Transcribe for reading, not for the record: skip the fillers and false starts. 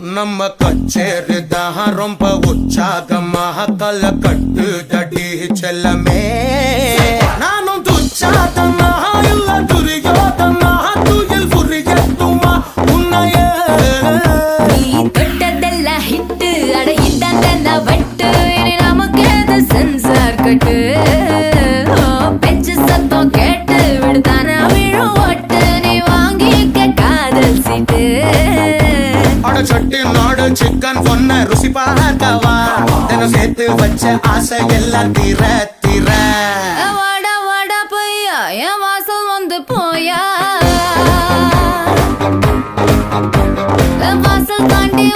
நம்ம கச்சேரிதான் ரொம்ப உற்சாகமாக கல கட்டு தடி செல்லமே நானும் துச்சாதனா இல்ல துரியோதனா துயில் புரியட்டுமா உன்னையே நீ தொட்டதெல்லாம் ஹிட்டு அட ஹிட்டாந்தா வட்டு இனி நமக்கு எது சென்சார் கட்டு பெஞ்சு சத்தம் கேட்டு விடுதானா விழும் ஒட்டு நீ வாங்கிக்க காதல் சீட்டு சட்டி நாடு சிக்கன் பொண்ண ருசி பார்க்கவா தினம் சேர்த்து வச்ச ஆசை எல்லாம் தீர தீர வாடா வாடா பையா என் வாசல் வந்து போயா வாசல் தாண்டி